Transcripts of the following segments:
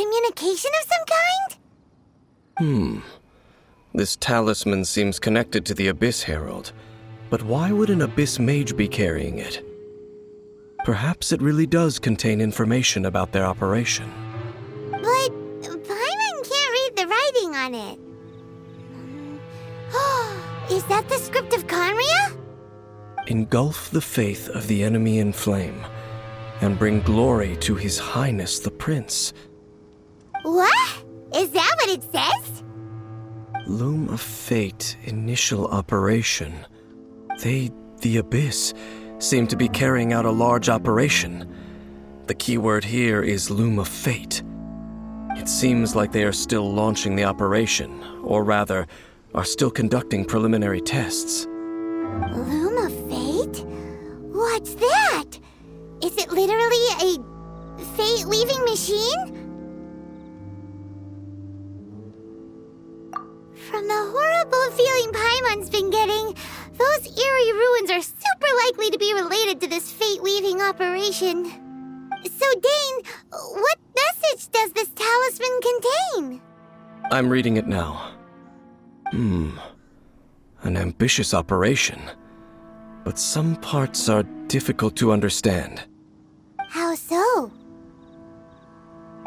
communication of some kind? This talisman seems connected to the Abyss Herald, but why would an Abyss Mage be carrying it? Perhaps it really does contain information about their operation. But Paimon can't read the writing on it. Is that the script of Conria? Engulf the faith of the enemy in flame, and bring glory to His Highness the Prince. What? Is that what it says? Loom of Fate, initial operation. They, the Abyss, seem to be carrying out a large operation. The keyword here is Loom of Fate. It seems like they are still launching the operation, or rather, are still conducting preliminary tests. Loom of Fate? What's that? Is it literally a fate-weaving machine? From the horrible feeling Paimon's been getting, those eerie ruins are super likely to be related to this fate-weaving operation. So, Dane, what message does this talisman contain? I'm reading it now. An ambitious operation. But some parts are difficult to understand. How so?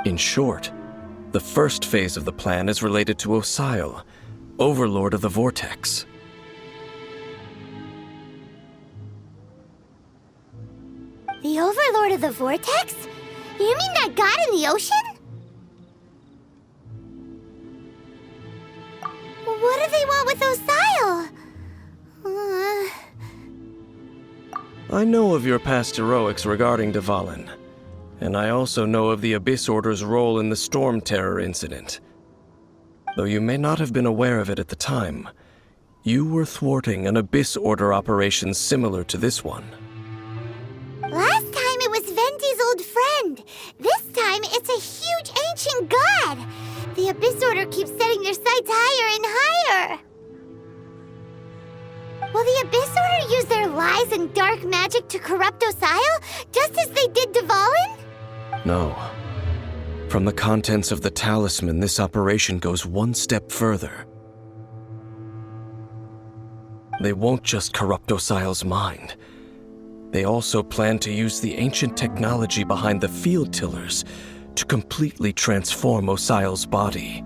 In short, the first phase of the plan is related to Osile, Overlord of the Vortex. The Overlord of the Vortex? You mean that god in the ocean? What do they want with Osile? I know of your past heroics regarding Dvalin, and I also know of the Abyss Order's role in the Storm Terror incident. Though you may not have been aware of it at the time, you were thwarting an Abyss Order operation similar to this one. Last time it was Venti's old friend. This time it's a huge ancient god. The Abyss Order keeps setting their sights higher and higher. Will the Abyss Order use their lies and dark magic to corrupt Osile, just as they did Dvalin? No. From the contents of the talisman, this operation goes one step further. They won't just corrupt Osile's mind. They also plan to use the ancient technology behind the field tillers to completely transform Osile's body.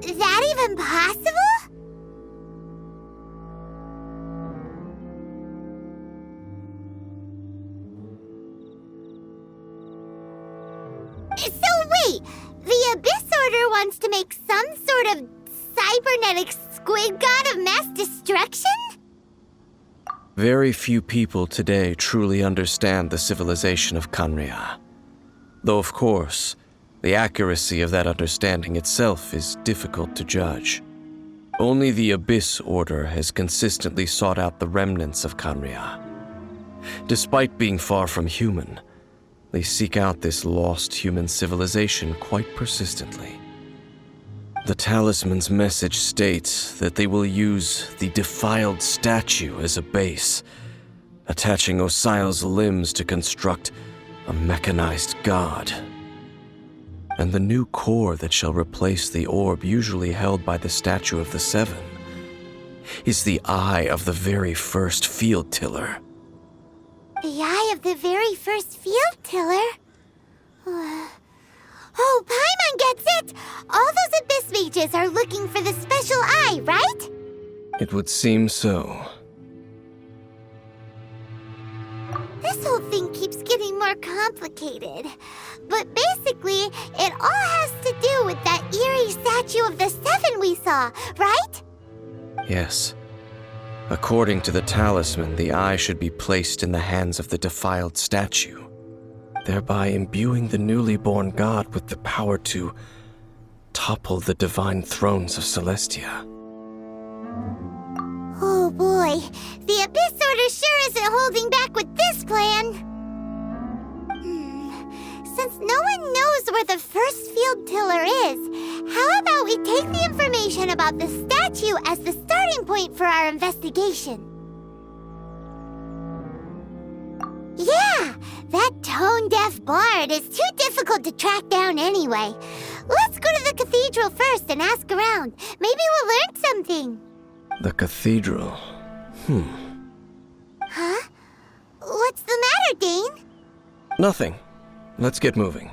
Is that even possible? So wait, the Abyss Order wants to make some sort of cybernetic squid god of mass destruction? Very few people today truly understand the civilization of Conria. Though, of course, the accuracy of that understanding itself is difficult to judge. Only the Abyss Order has consistently sought out the remnants of Conria. Despite being far from human, they seek out this lost human civilization quite persistently. The talisman's message states that they will use the defiled statue as a base, attaching Osile's limbs to construct a mechanized god. And the new core that shall replace the orb usually held by the Statue of the Seven is the eye of the very first field tiller. The eye of the very first field tiller? Oh, Paimon gets it! All those Abyss mages are looking for the special eye, right? It would seem so. This whole thing keeps getting more complicated. But basically, it all has to do with that eerie Statue of the Seven we saw, right? Yes. According to the talisman, the eye should be placed in the hands of the defiled statue, thereby imbuing the newly born god with the power to topple the divine thrones of Celestia. Oh boy, the Abyss Order sure isn't holding back with this plan. Since no one knows where the first field tiller is, how about we take the information about the statue as the starting point for our investigation? That tone-deaf bard is too difficult to track down anyway. Let's go to the cathedral first and ask around. Maybe we'll learn something. The cathedral. Huh? What's the matter, Dane? Nothing. Let's get moving.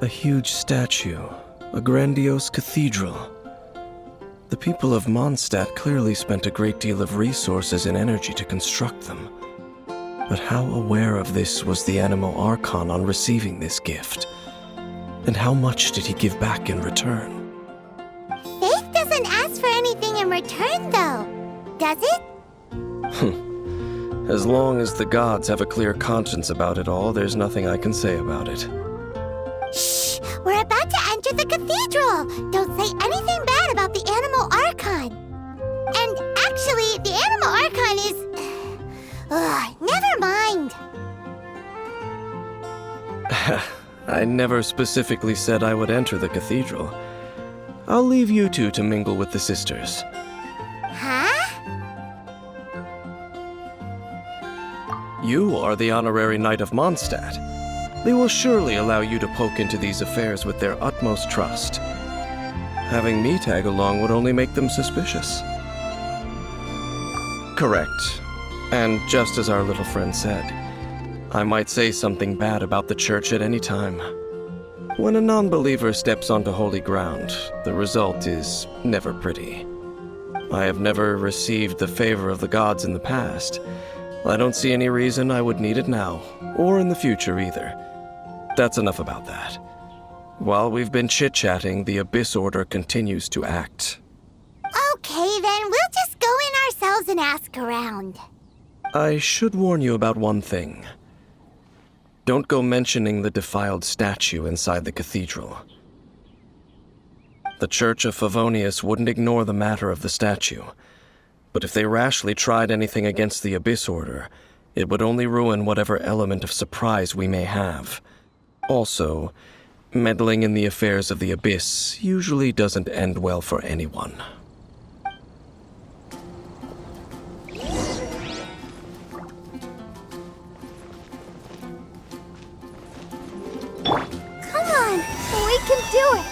A huge statue, a grandiose cathedral. The people of Mondstadt clearly spent a great deal of resources and energy to construct them. But how aware of this was the Animo Archon on receiving this gift? And how much did he give back in return? Faith doesn't ask for anything in return, though, does it? As long as the gods have a clear conscience about it all, there's nothing I can say about it. Shh! We're about to enter the cathedral! Don't say anything bad about the Animo Archon! And actually, the Animo Archon is... never mind! I never specifically said I would enter the cathedral. I'll leave you two to mingle with the sisters. Huh? You are the honorary Knight of Mondstadt. They will surely allow you to poke into these affairs with their utmost trust. Having me tag along would only make them suspicious. Correct. And just as our little friend said, I might say something bad about the church at any time. When a non-believer steps onto holy ground, the result is never pretty. I have never received the favor of the gods in the past. I don't see any reason I would need it now, or in the future either. That's enough about that. While we've been chit-chatting, the Abyss Order continues to act. Okay, then we'll just go in ourselves and ask around. I should warn you about one thing. Don't go mentioning the defiled statue inside the cathedral. The Church of Favonius wouldn't ignore the matter of the statue, but if they rashly tried anything against the Abyss Order, it would only ruin whatever element of surprise we may have. Also, meddling in the affairs of the Abyss usually doesn't end well for anyone. Come on, we can do it!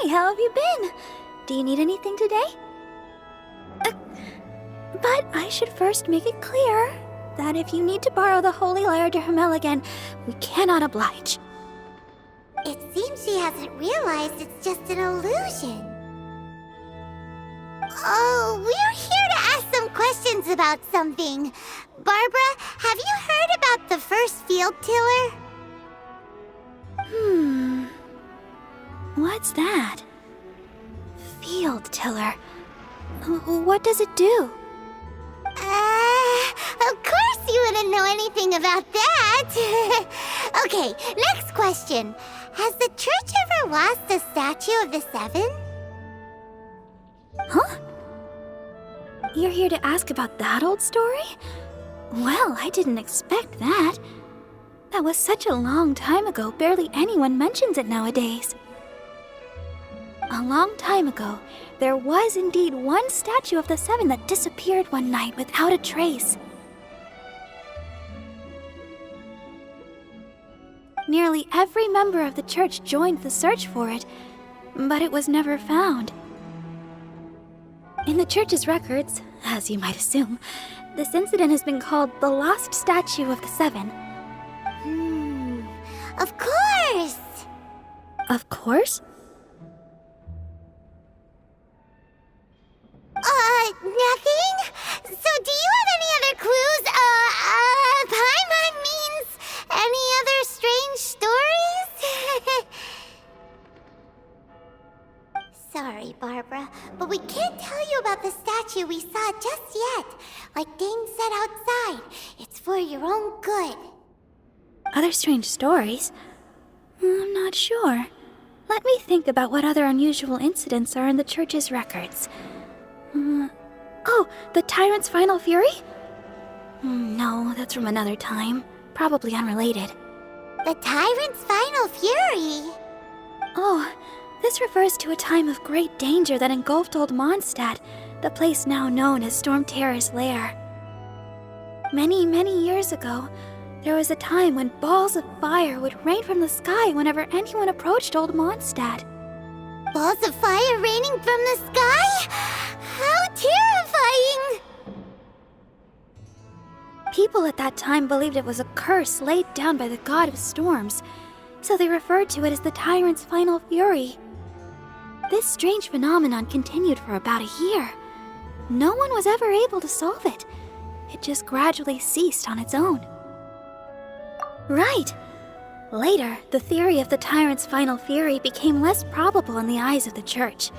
how have you been? Do you need anything today? But I should first make it clear that if you need to borrow the Holy Lyre to Hermel again, we cannot oblige. It seems she hasn't realized it's just an illusion. Oh, we're here to ask some questions about something. Barbara, have you heard about the first field tiller? What's that? Field tiller. What does it do? Of course you wouldn't know anything about that. Okay, next question. Has the church ever lost a statue of the Seven? Huh? You're here to ask about that old story? Well, I didn't expect that. That was such a long time ago, barely anyone mentions it nowadays. A long time ago, there was indeed one statue of the Seven that disappeared one night without a trace. Nearly every member of the church joined the search for it, but it was never found. In the church's records, as you might assume, this incident has been called the Lost Statue of the Seven. Of course! Of course? Nothing? So do you have any other clues? Paimon means any other strange stories? Sorry, Barbara, but we can't tell you about the statue we saw just yet. Like Dane said outside, it's for your own good. Other strange stories? I'm not sure. Let me think about what other unusual incidents are in the church's records. Oh, the Tyrant's Final Fury? No, that's from another time. Probably unrelated. The Tyrant's Final Fury? Oh, this refers to a time of great danger that engulfed Old Mondstadt, the place now known as Storm Terror's lair. Many, many years ago, there was a time when balls of fire would rain from the sky whenever anyone approached Old Mondstadt. Balls of fire raining from the sky? How terrifying! People at that time believed it was a curse laid down by the god of storms, so they referred to it as the Tyrant's Final Fury. This strange phenomenon continued for about a year. No one was ever able to solve it. It just gradually ceased on its own. Right. Later, the theory of the Tyrant's Final Fury became less probable in the eyes of the church.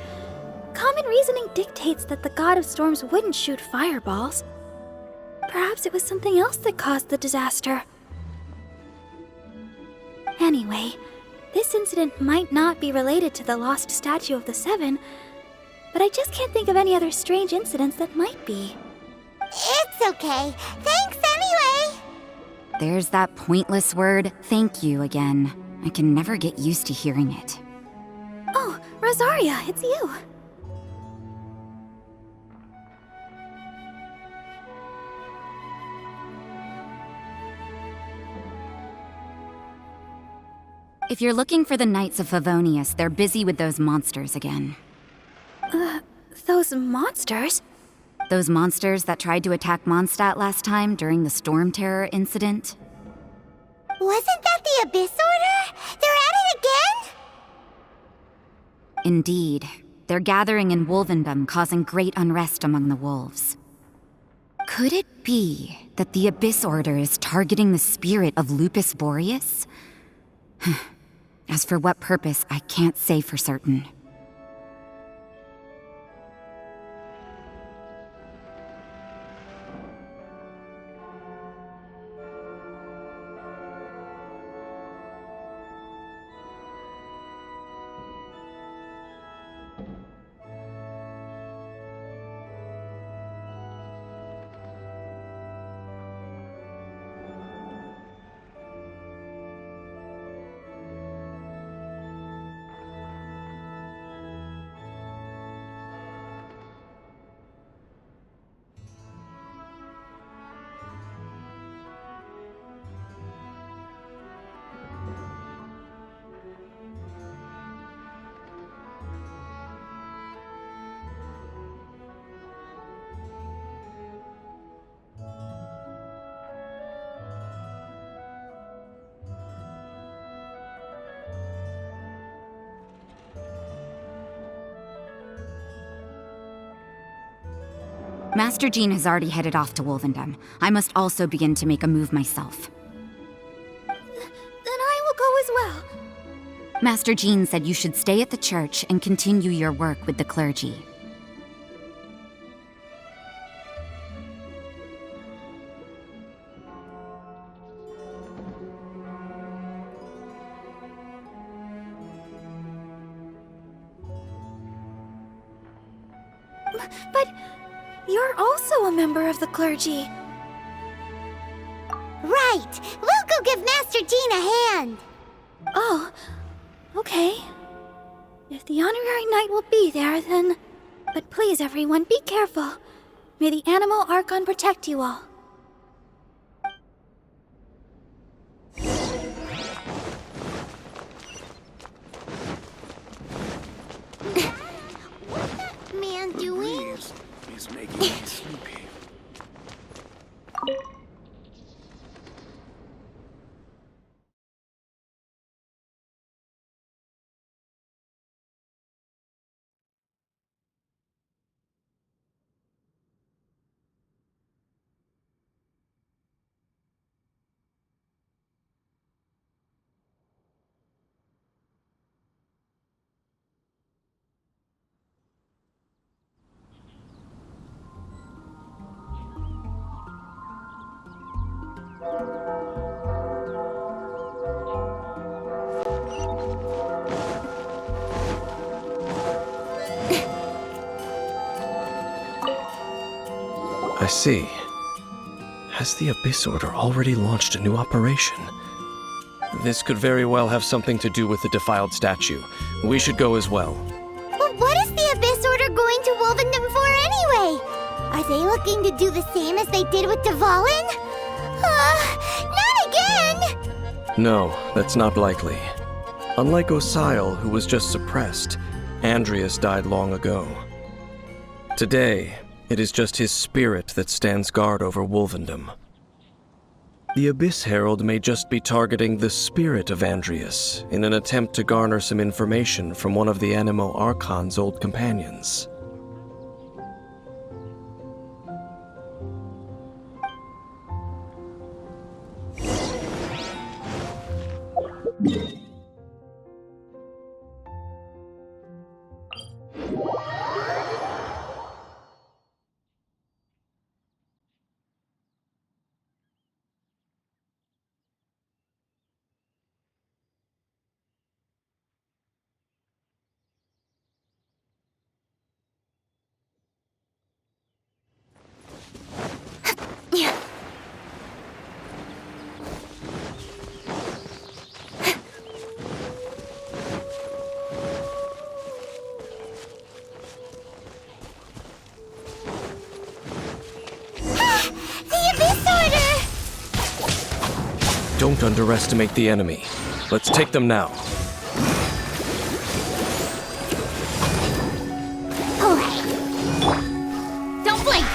Common reasoning dictates that the god of storms wouldn't shoot fireballs. Perhaps it was something else that caused the disaster. Anyway, this incident might not be related to the lost statue of the Seven, but I just can't think of any other strange incidents that might be. It's okay. Thanks anyway! There's that pointless word, thank you, again. I can never get used to hearing it. Oh, Rosaria, it's you. If you're looking for the Knights of Favonius, they're busy with those monsters again. Those monsters? Those monsters that tried to attack Mondstadt last time during the Storm Terror incident? Wasn't that the Abyss Order? They're at it again? Indeed. They're gathering in Wolvendom, causing great unrest among the wolves. Could it be that the Abyss Order is targeting the spirit of Lupus Boreas? As for what purpose, I can't say for certain. Master Jean has already headed off to Wolvendom. I must also begin to make a move myself. Then I will go as well. Master Jean said you should stay at the church and continue your work with the clergy. But you're also a member of the clergy. Right! We'll go give Master Jean a hand! Oh, okay. If the honorary knight will be there, then... But please, everyone, be careful. May the animal Archon protect you all. What's that man doing? He's making me sleepy. I see. Has the Abyss Order already launched a new operation? This could very well have something to do with the defiled statue. We should go as well. But what is the Abyss Order going to Wolvendom for anyway? Are they looking to do the same as they did with Dvalin? Not again! No, that's not likely. Unlike Osile, who was just suppressed, Andreas died long ago. Today, it is just his spirit that stands guard over Wolvendom. The Abyss Herald may just be targeting the spirit of Andreas in an attempt to garner some information from one of the Animo Archon's old companions. Don't underestimate the enemy. Let's take them now. Don't blink!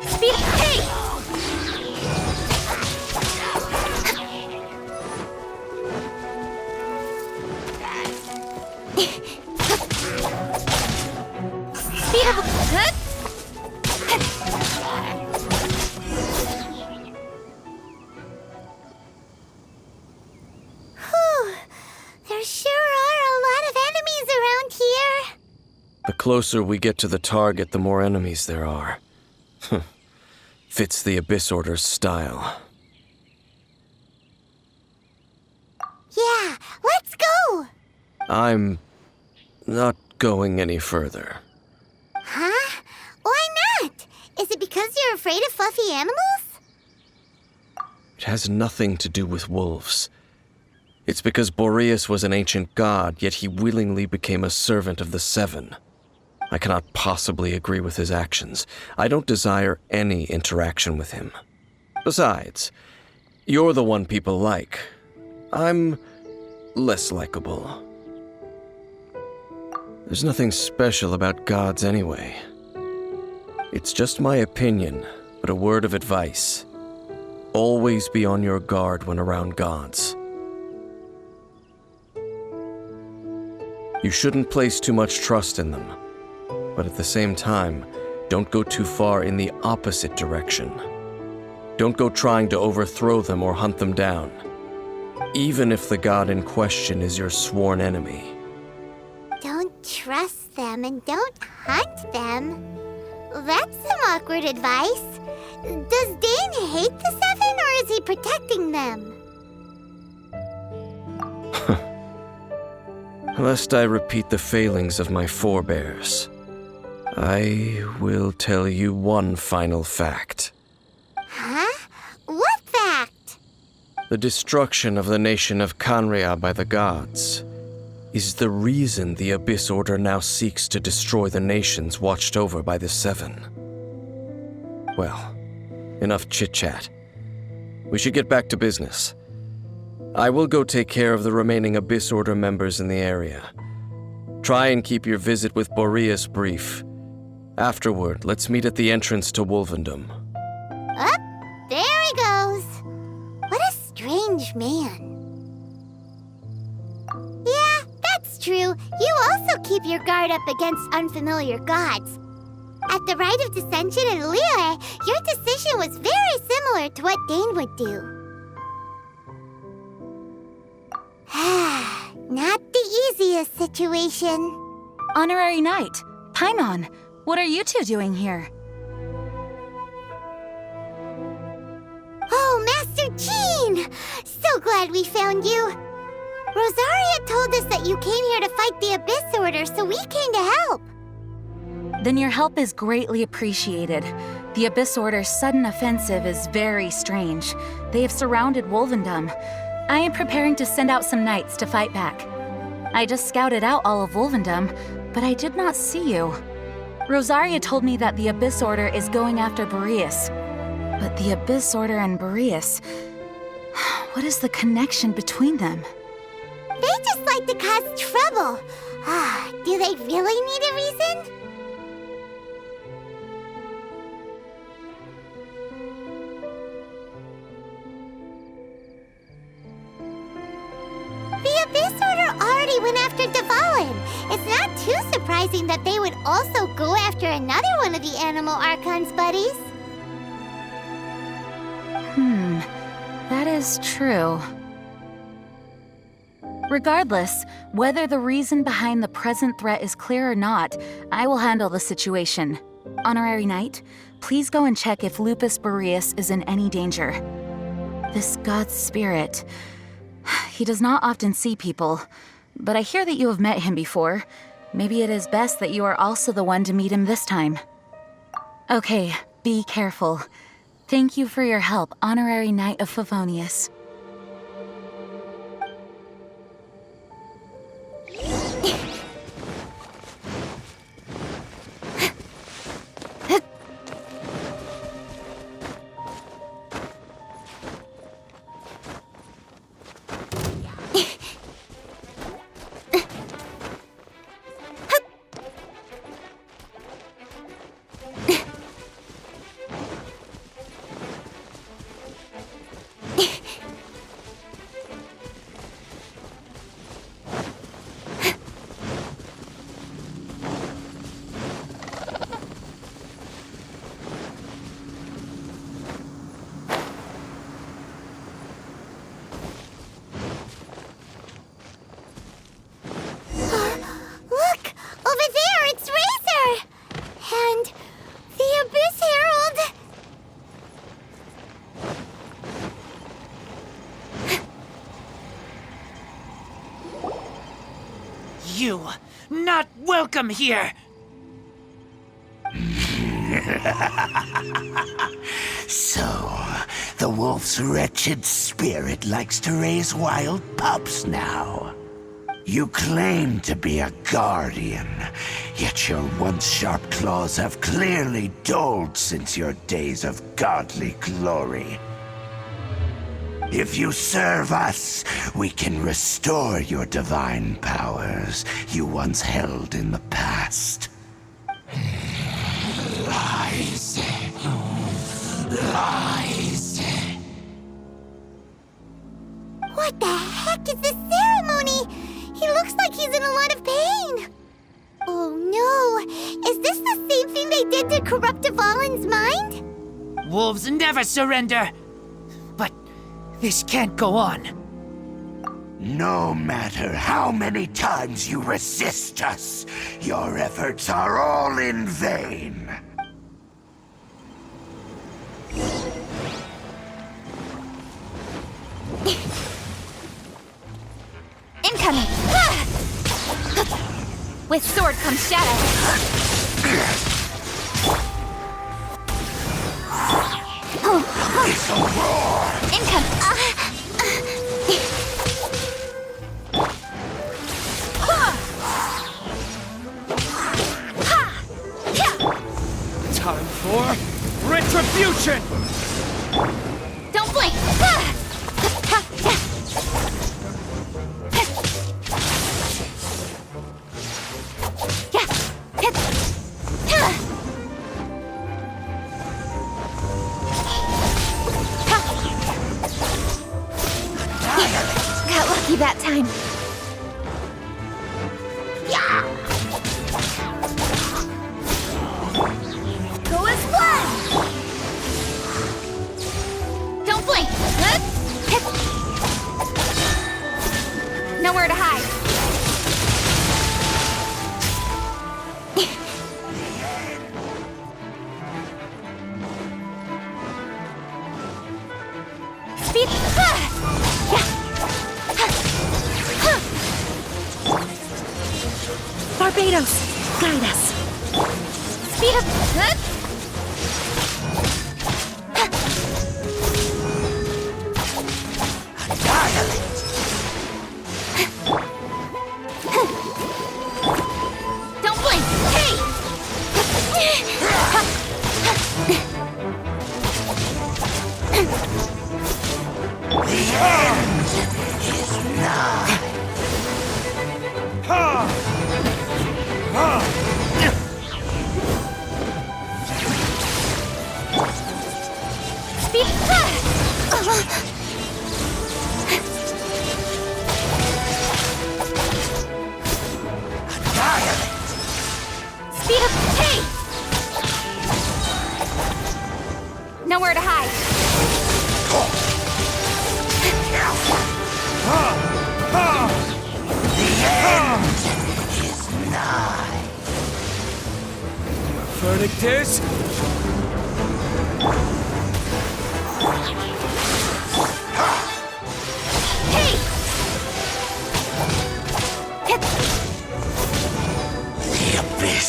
Speedy, hey! Speed of... There sure are a lot of enemies around here. The closer we get to the target, the more enemies there are. Fits the Abyss Order's style. Yeah, let's go! I'm not going any further. Huh? Why not? Is it because you're afraid of fluffy animals? It has nothing to do with wolves. It's because Boreas was an ancient god, yet he willingly became a servant of the Seven. I cannot possibly agree with his actions. I don't desire any interaction with him. Besides, you're the one people like. I'm less likable. There's nothing special about gods anyway. It's just my opinion, but a word of advice. Always be on your guard when around gods. You shouldn't place too much trust in them, but at the same time, don't go too far in the opposite direction. Don't go trying to overthrow them or hunt them down, even if the god in question is your sworn enemy. Don't trust them and don't hunt them. That's some awkward advice. Does Dane hate the Seven, or is he protecting them? Lest I repeat the failings of my forebears, I will tell you one final fact. Huh? What fact? The destruction of the nation of Canria by the gods is the reason the Abyss Order now seeks to destroy the nations watched over by the Seven. Well, enough chit-chat. We should get back to business. I will go take care of the remaining Abyss Order members in the area. Try and keep your visit with Boreas brief. Afterward, let's meet at the entrance to Wolvendom. Up, there he goes. What a strange man. Yeah, that's true. You also keep your guard up against unfamiliar gods. At the Rite of Dissension in Liyue, your decision was very similar to what Dane would do. Not the easiest situation. Honorary Knight, Paimon, what are you two doing here? Oh, Master Jean! So glad we found you. Rosaria told us that you came here to fight the Abyss Order, so we came to help. Then your help is greatly appreciated. The Abyss Order's sudden offensive is very strange. They have surrounded Wolvendom. I am preparing to send out some knights to fight back. I just scouted out all of Wolvendom, but I did not see you. Rosaria told me that the Abyss Order is going after Boreas. But the Abyss Order and Boreas... what is the connection between them? They just like to cause trouble. Do they really need a reason? The Abyss Order already went after Dvalin. It's not too surprising that they would also go after another one of the Animal Archon's buddies. That is true. Regardless, whether the reason behind the present threat is clear or not, I will handle the situation. Honorary Knight, please go and check if Lupus Boreas is in any danger. This god's spirit... he does not often see people, but I hear that you have met him before. Maybe it is best that you are also the one to meet him this time. Okay, be careful. Thank you for your help, Honorary Knight of Favonius. You, not welcome here! So, the wolf's wretched spirit likes to raise wild pups now. You claim to be a guardian, yet your once sharp claws have clearly dulled since your days of godly glory. If you serve us, we can restore your divine powers you once held in the past. Lies. Lies. What the heck is this ceremony? He looks like he's in a lot of pain. Oh no, is this the same thing they did to corrupt Dvalin's mind? Wolves never surrender. But this can't go on. No matter how many times you resist us, your efforts are all in vain. Incoming! With sword comes shadow. It's a roar! Incoming! Time for retribution! Don't blink! Got lucky that time. Go as planned! Don't blink! Nowhere to hide. Speed! Barbados, guide us. Speed up! Don't blink! Hey! The end is nigh. Speed! Speed up! Hey! Nowhere to hide. The end is nigh. Verdict is... Hey! The abyss.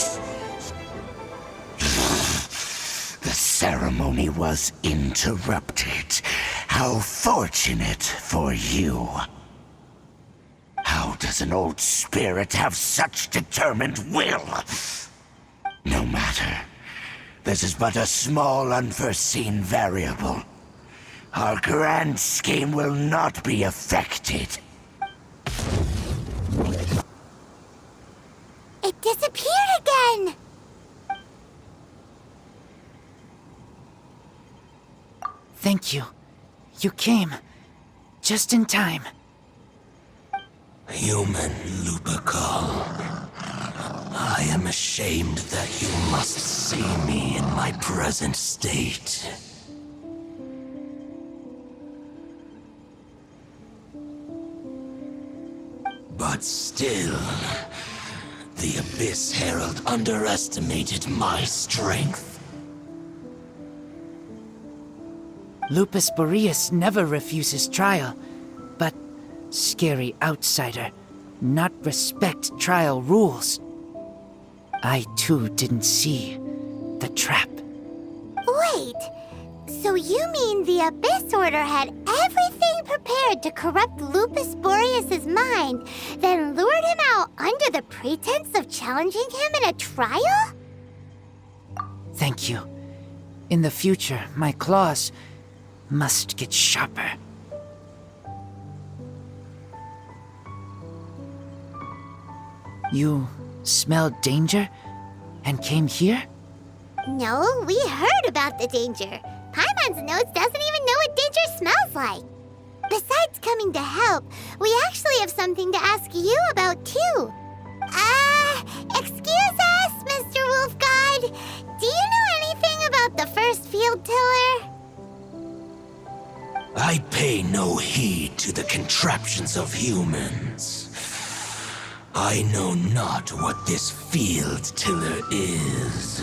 The ceremony was interrupted. How fortunate for you. How does an old spirit have such determined will? No matter. This is but a small unforeseen variable. Our grand scheme will not be affected. It disappeared again! Thank you. You came. Just in time. Human Lupercal. I am ashamed that you must see me in my present state. But still, the Abyss Herald underestimated my strength. Lupus Boreas never refuses trial, but scary outsider, not respect trial rules. I too didn't see the trap. Wait, so you mean the Abyss Order had everything prepared to corrupt Lupus Boreas' mind, then lured him out under the pretense of challenging him in a trial? Thank you. In the future, my claws must get sharper. You smelled danger and came here? No, we heard about the danger. Paimon's nose doesn't even know what danger smells like. Besides coming to help, we actually have something to ask you about, too. Excuse us, Mr. Wolf God. Do you know anything about the first field tiller? I pay no heed to the contraptions of humans. I know not what this field tiller is.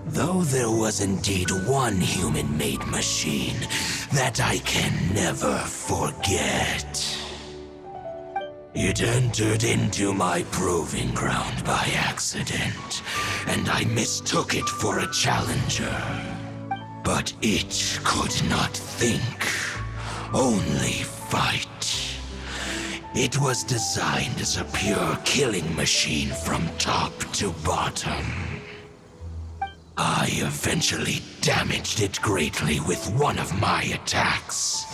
Though there was indeed one human-made machine that I can never forget. It entered into my proving ground by accident, and I mistook it for a challenger. But it could not think, only fight. It was designed as a pure killing machine from top to bottom. I eventually damaged it greatly with one of my attacks.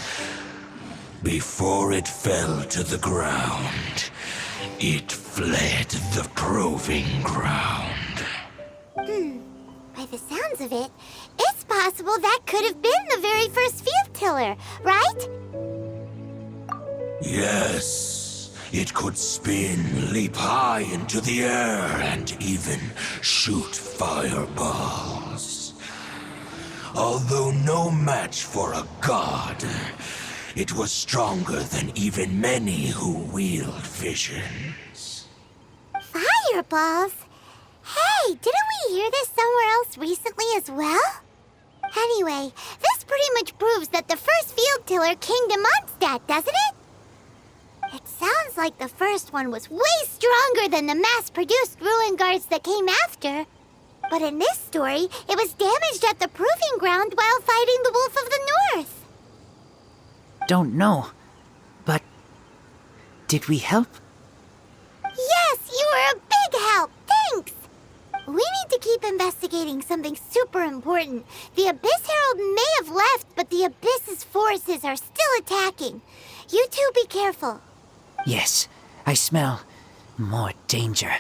Before it fell to the ground, it fled the proving ground. By the sounds of it, it's possible that could have been the very first field tiller, right? Yes, it could spin, leap high into the air, and even shoot fireballs. Although no match for a god, it was stronger than even many who wield visions. Fireballs? Hey, didn't we hear this somewhere else recently as well? Anyway, this pretty much proves that the first field tiller came to Mondstadt, doesn't it? It sounds like the first one was way stronger than the mass-produced ruin guards that came after. But in this story, it was damaged at the proving ground while fighting the Wolf of the North. Don't know, but did we help? Yes, you were a big help. Thanks. We need to keep investigating something super important. The Abyss Herald may have left, but the Abyss's forces are still attacking. You two be careful. Yes, I smell more danger.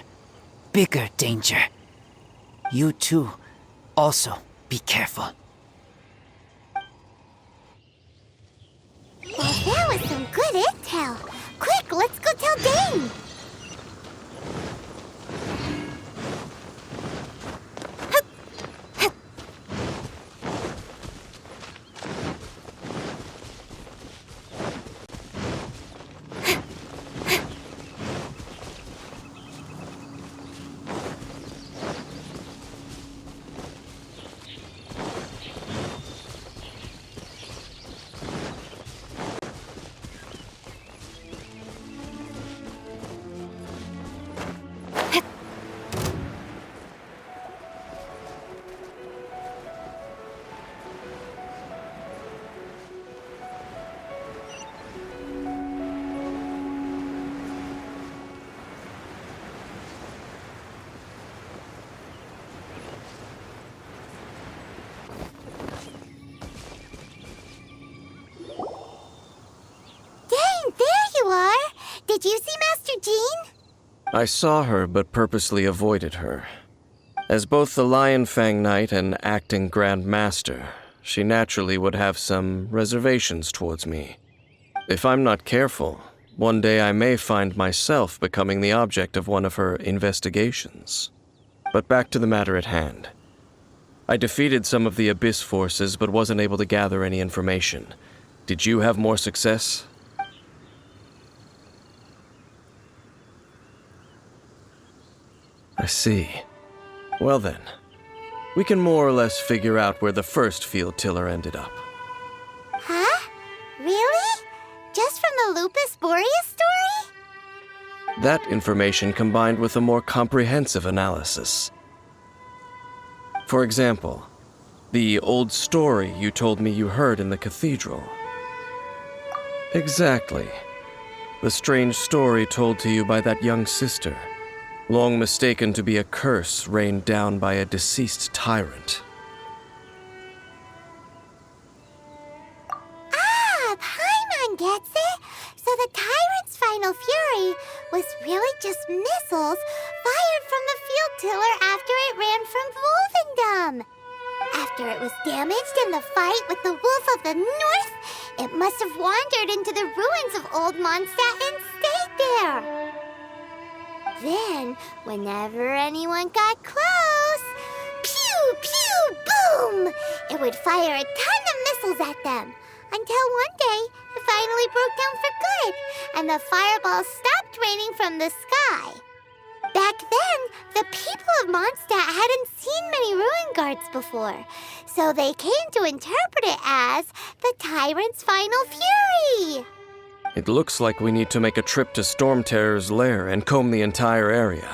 Bigger danger. You too, also be careful. Well, that was some good intel. Quick, let's go tell Dane. Did you see Master Jean? I saw her, but purposely avoided her. As both the Lion Fang Knight and acting Grand Master, she naturally would have some reservations towards me. If I'm not careful, one day I may find myself becoming the object of one of her investigations. But back to the matter at hand. I defeated some of the Abyss forces, but wasn't able to gather any information. Did you have more success? I see. Well then, we can more or less figure out where the first field tiller ended up. Huh? Really? Just from the Lupus Boreas story? That information combined with a more comprehensive analysis. For example, the old story you told me you heard in the cathedral. Exactly. The strange story told to you by that young sister, long mistaken to be a curse rained down by a deceased tyrant. Ah, Paimon gets it! So the tyrant's final fury was really just missiles fired from the field tiller after it ran from Wolvendom. After it was damaged in the fight with the Wolf of the North, It must have wandered into the ruins of Old Mondstadt and stayed there. Then, whenever anyone got close, pew, pew, boom! It would fire a ton of missiles at them. Until one day, it finally broke down for good, and the fireballs stopped raining from the sky. Back then, the people of Mondstadt hadn't seen many ruin guards before, so they came to interpret it as the tyrant's final fury. It looks like we need to make a trip to Storm Terror's lair and comb the entire area.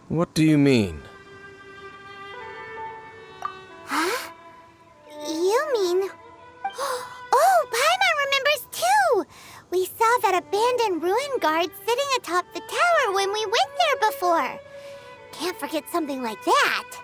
What do you mean? Huh? You mean... Oh, Paimon remembers too! We saw that abandoned ruin guard sitting atop the tower when we went there before. Can't forget something like that.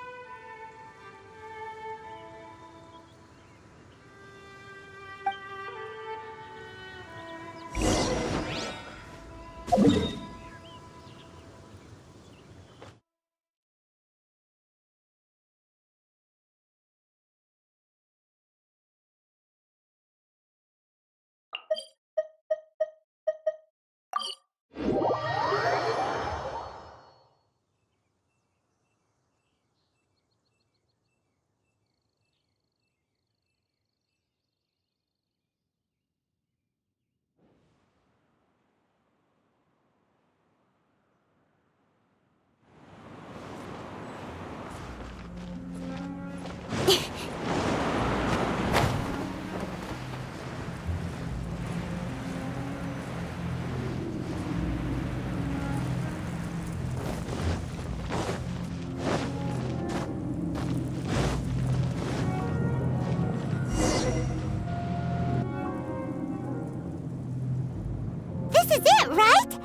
This is it, right?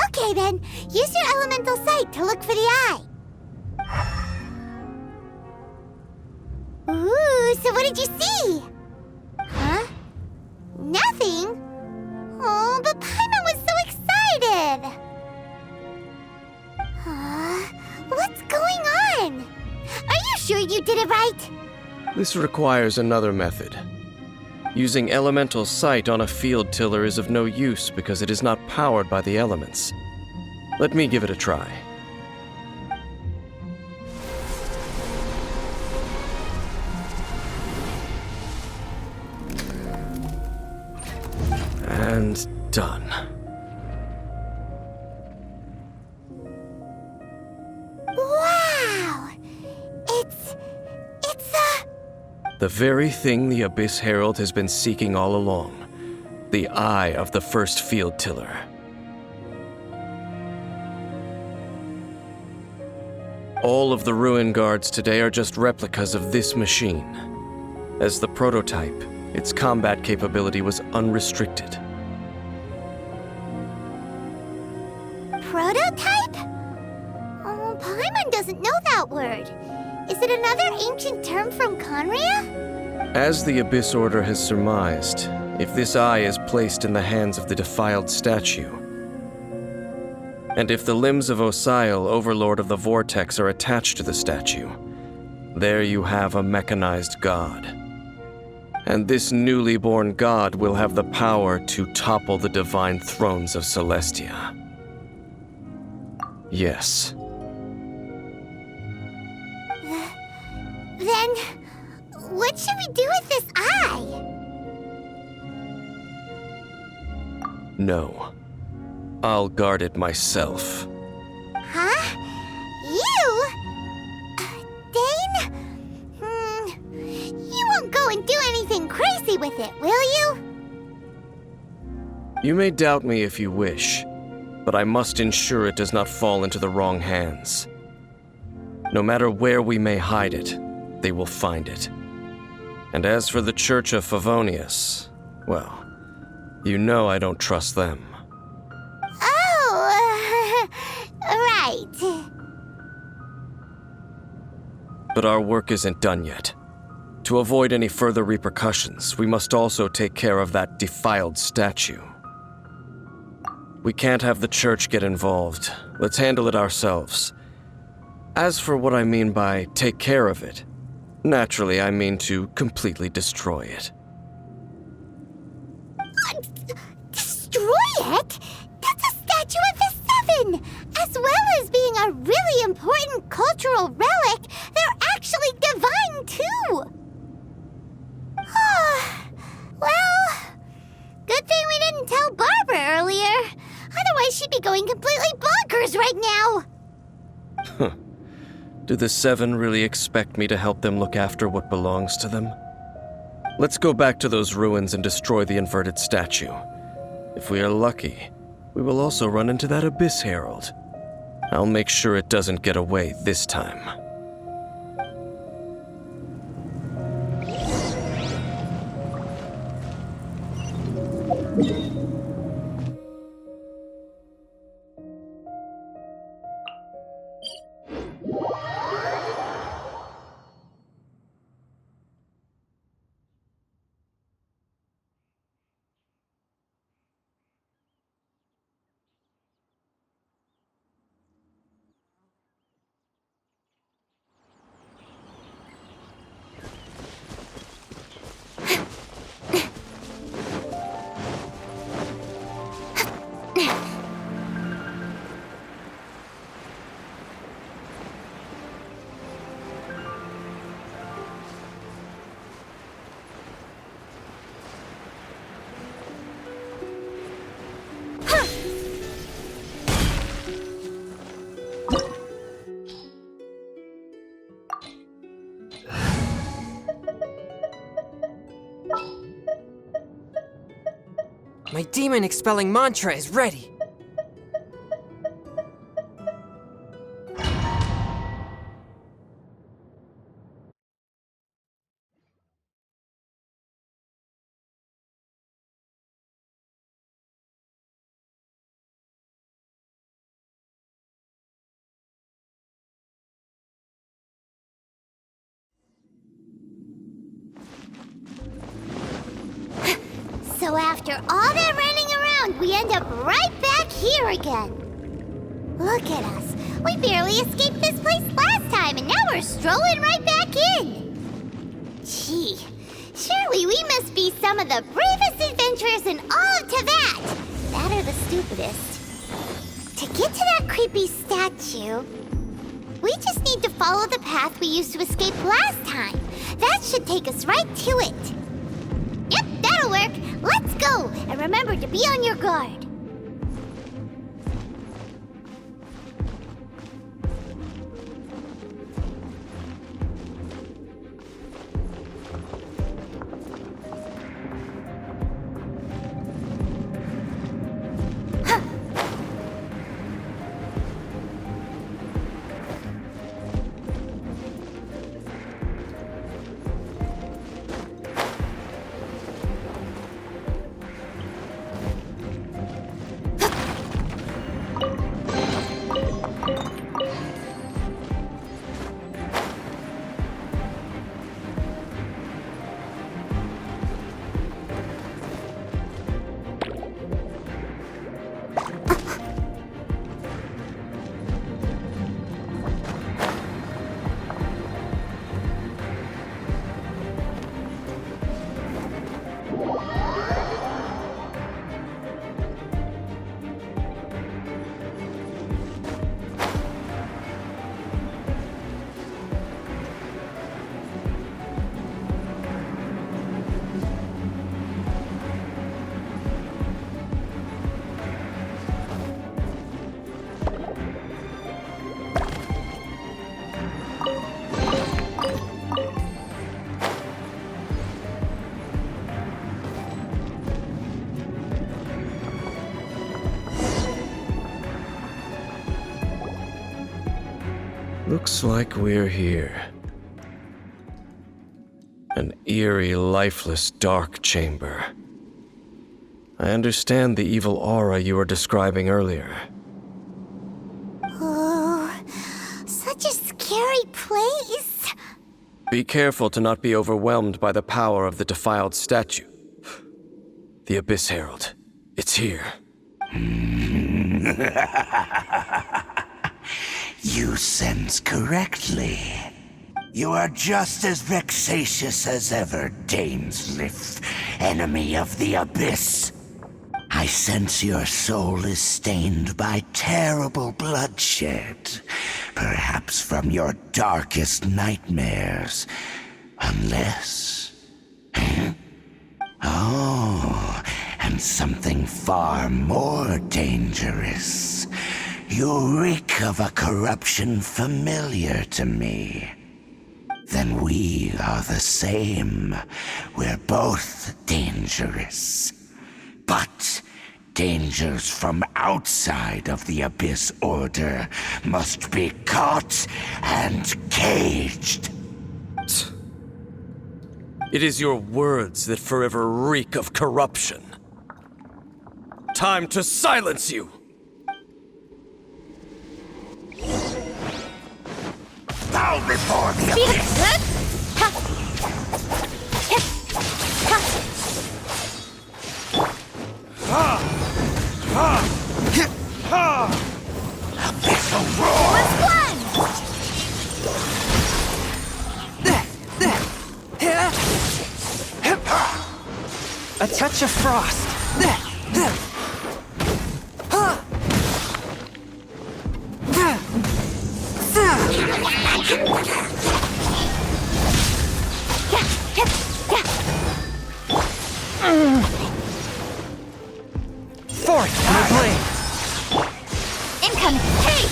Okay then, use your elemental sight to look for the eye. Ooh, so what did you see? Huh? Nothing? Oh, but Paimon was so excited! What's going on? Are you sure you did it right? This requires another method. Using elemental sight on a field tiller is of no use because it is not powered by the elements. Let me give it a try. And done. Wow! It's The very thing the Abyss Herald has been seeking all along. The eye of the first field tiller. All of the ruin guards today are just replicas of this machine. As the prototype, its combat capability was unrestricted. Prototype? Oh, Paimon doesn't know that word. Is it another ancient term from Conria? As the Abyss Order has surmised, if this eye is placed in the hands of the defiled statue, and if the limbs of Osial, Overlord of the Vortex, are attached to the statue, there you have a mechanized god. And this newly born god will have the power to topple the divine thrones of Celestia. Yes. Then, what should we do with this eye? No. I'll guard it myself. Huh? You? Dane? You won't go and do anything crazy with it, will you? You may doubt me if you wish, but I must ensure it does not fall into the wrong hands. No matter where we may hide it, they will find it. And as for the Church of Favonius, well, you know I don't trust them. Oh, right. But our work isn't done yet. To avoid any further repercussions, we must also take care of that defiled statue. We can't have the Church get involved. Let's handle it ourselves. As for what I mean by take care of it, Naturally, I mean to completely destroy it. Destroy it? That's a statue of the Seven! As well as being a really important cultural relic, they're actually divine too! Well, good thing we didn't tell Barbara earlier. Otherwise, she'd be going completely bonkers right now. Do the Seven really expect me to help them look after what belongs to them? Let's go back to those ruins and destroy the inverted statue. If we are lucky, we will also run into that Abyss Herald. I'll make sure it doesn't get away this time. My demon-expelling mantra is ready! So after all that running around, we end up right back here again. Look at us. We barely escaped this place last time, and now we're strolling right back in. Gee, surely we must be some of the bravest adventurers in all of Teyvat. That or the stupidest. To get to that creepy statue, we just need to follow the path we used to escape last time. That should take us right to it. Yep, that'll work. Let's go, and remember to be on your guard. Looks like we're here. An eerie, lifeless, dark chamber. I understand the evil aura you were describing earlier. Oh, such a scary place. Be careful to not be overwhelmed by the power of the defiled statue. The Abyss Herald. It's here. You sense correctly. You are just as vexatious as ever, Dainsliff, enemy of the Abyss. I sense your soul is stained by terrible bloodshed, perhaps from your darkest nightmares. Unless... Oh, and something far more dangerous. You reek of a corruption familiar to me. Then we are the same. We're both dangerous. But dangers from outside of the Abyss Order must be caught and caged. It is your words that forever reek of corruption. Time to silence you! Bow before the Abyss! Abyssal roar! A touch of frost. Forth, my blade. Incoming! Hey!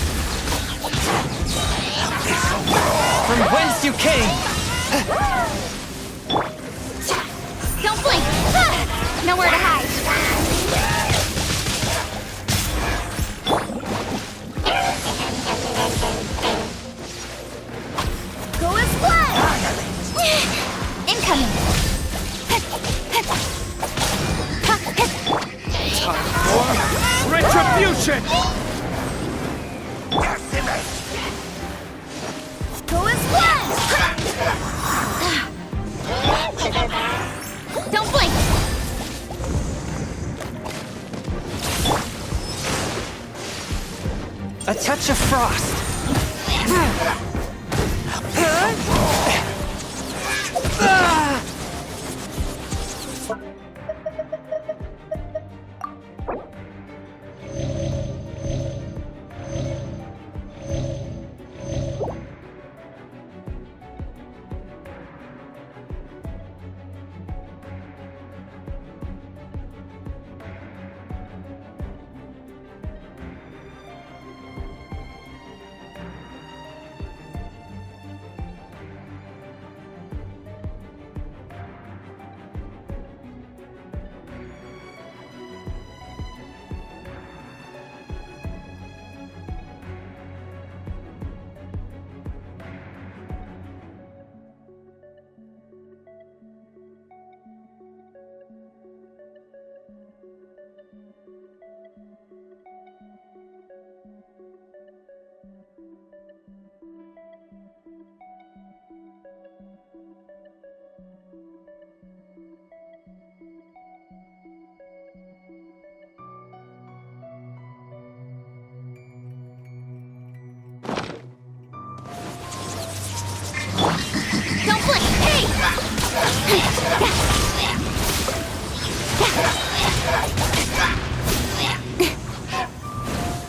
From whence you came. Don't blink! Nowhere to hide. Go as blood! Incoming! Time for retribution! Go as blood! Don't blink! A touch of frost. Don't blink! Hey!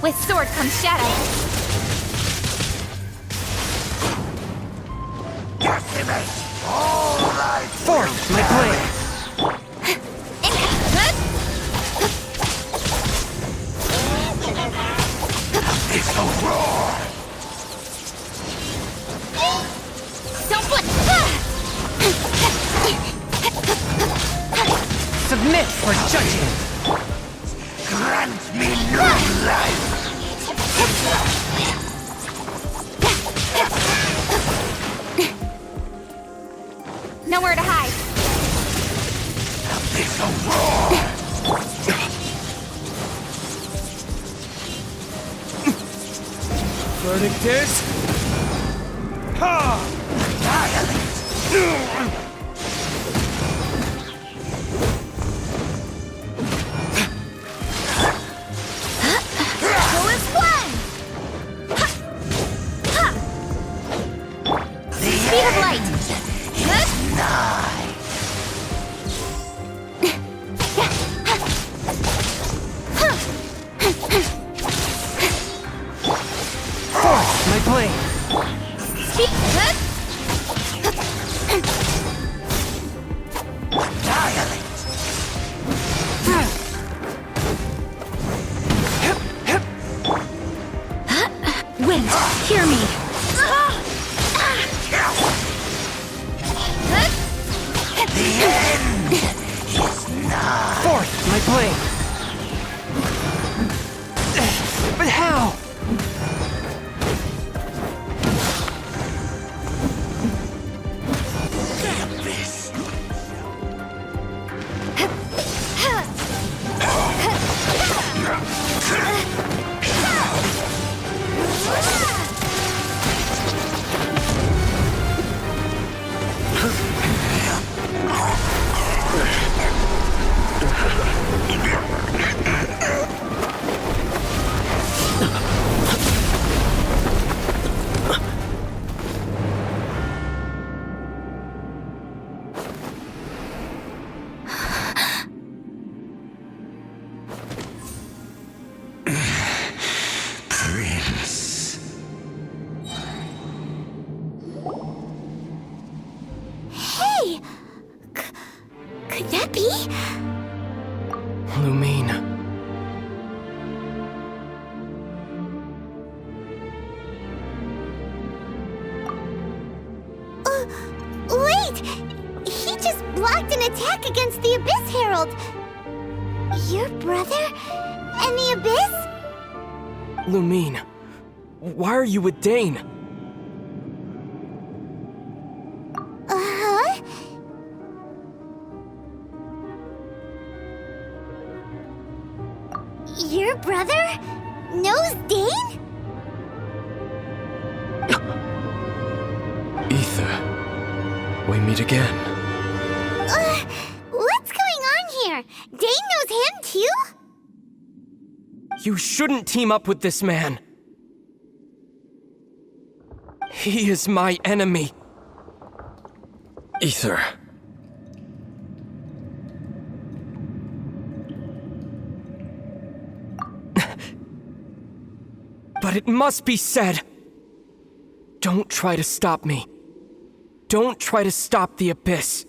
With sword comes shadow. Forth, my blade. Abyssal roar! Don't blink! Submit for judging. Grant me new life! Nowhere to hide. Abyssal roar! Verdict is... Ha! Go as one! The plane! But how? Hey! Could that be? Lumine. Wait! He just blocked an attack against the Abyss Herald! Your brother? And the Abyss? Lumine. Why are you with Dane? Uh-huh? Your brother knows Dane? Ether, we meet again. What's going on here? Dane knows him too? You shouldn't team up with this man. He is my enemy. Ether. But it must be said. Don't try to stop me. Don't try to stop the Abyss.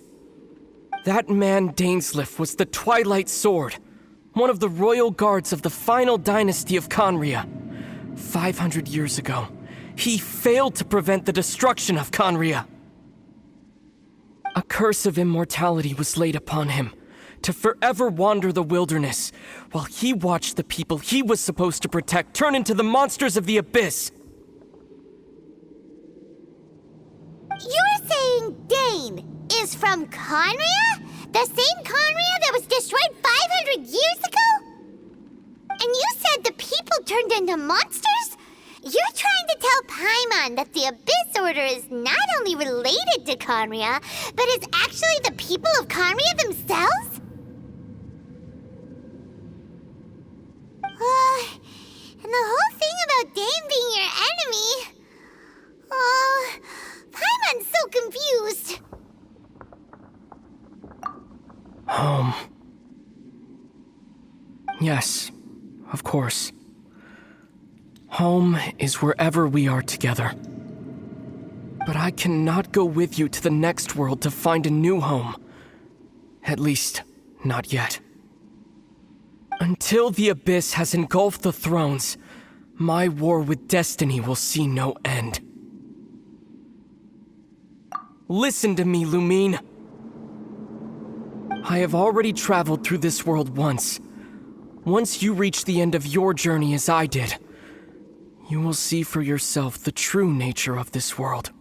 That man Dainsleif was the Twilight Sword, one of the royal guards of the final dynasty of Conria. 500 years ago, he failed to prevent the destruction of Conria. A curse of immortality was laid upon him, to forever wander the wilderness, while he watched the people he was supposed to protect turn into the monsters of the Abyss. You're saying Dane is from Conria? The same Conria that was destroyed 500 years ago? And you said the people turned into monsters? You're trying to tell Paimon that the Abyss Order is not only related to Conria, but is actually the people of Conria themselves? And the whole thing about Dane being your enemy... Oh, Paimon's so confused. Home. Yes, of course. Home is wherever we are together. But I cannot go with you to the next world to find a new home. At least, not yet. Until the Abyss has engulfed the thrones, my war with destiny will see no end. Listen to me, Lumine. I have already traveled through this world once. Once you reach the end of your journey as I did, you will see for yourself the true nature of this world.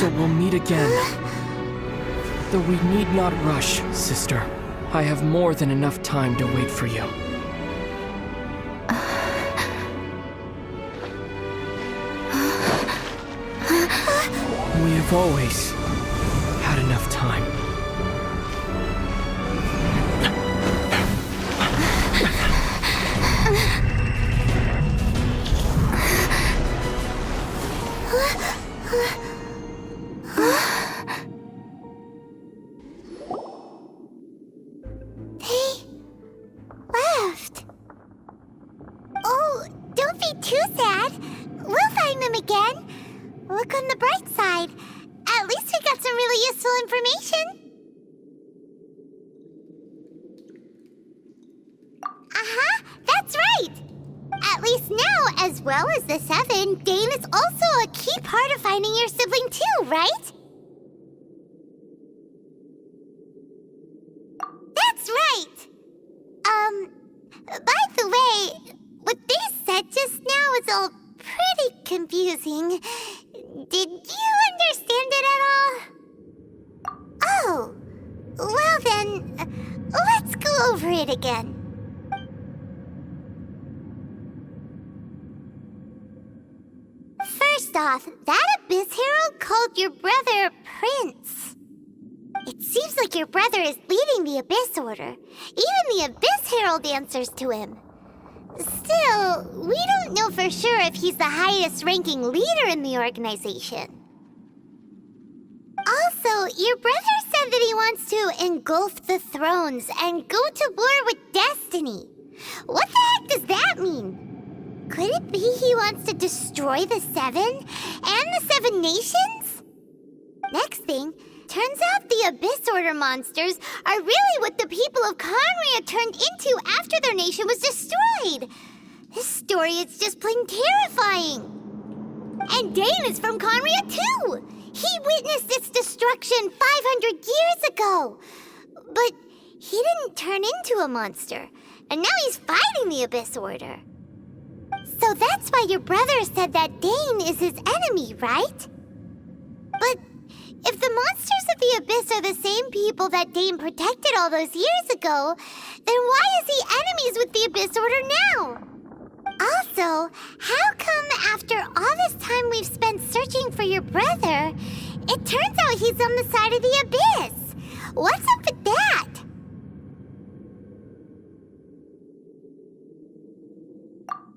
So we'll meet again. Though we need not rush, sister. I have more than enough time to wait for you. We have always had enough time. Left. Oh, don't be too sad. We'll find them again. Look on the bright side. At least we got some really useful information. Uh-huh, that's right. At least now, as well as the Seven, Dane is also a key part of finding your sibling too, right? That's right! By the way, what they said just now is all pretty confusing. Did you understand it at all? Oh, well then, let's go over it again. First off, that Abyss Herald called your brother Prince. It seems like your brother is leading the Abyss Order. Even the Abyss Herald answers to him. Still, we don't know for sure if he's the highest-ranking leader in the organization. Also, your brother said that he wants to engulf the thrones and go to war with Destiny. What the heck does that mean? Could it be he wants to destroy the Seven and the Seven Nations? Next thing, turns out the Abyss Order monsters are really what the people of Conria turned into after their nation was destroyed. This story is just plain terrifying. And Dane is from Conria too. He witnessed its destruction 500 years ago. But he didn't turn into a monster. And now he's fighting the Abyss Order. So that's why your brother said that Dane is his enemy, right? But if the monsters of the Abyss are the same people that Dane protected all those years ago, then why is he enemies with the Abyss Order now? Also, how come after all this time we've spent searching for your brother, it turns out he's on the side of the Abyss? What's up with that?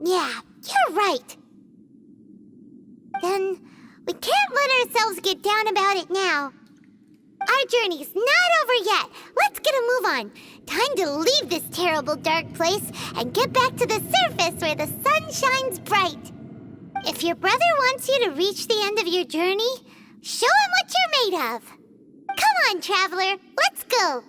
Yeah, you're right. Then we can't let ourselves get down about it now. Our journey's not over yet. Let's get a move on. Time to leave this terrible dark place and get back to the surface where the sun shines bright. If your brother wants you to reach the end of your journey, show him what you're made of. Come on, traveler, let's go.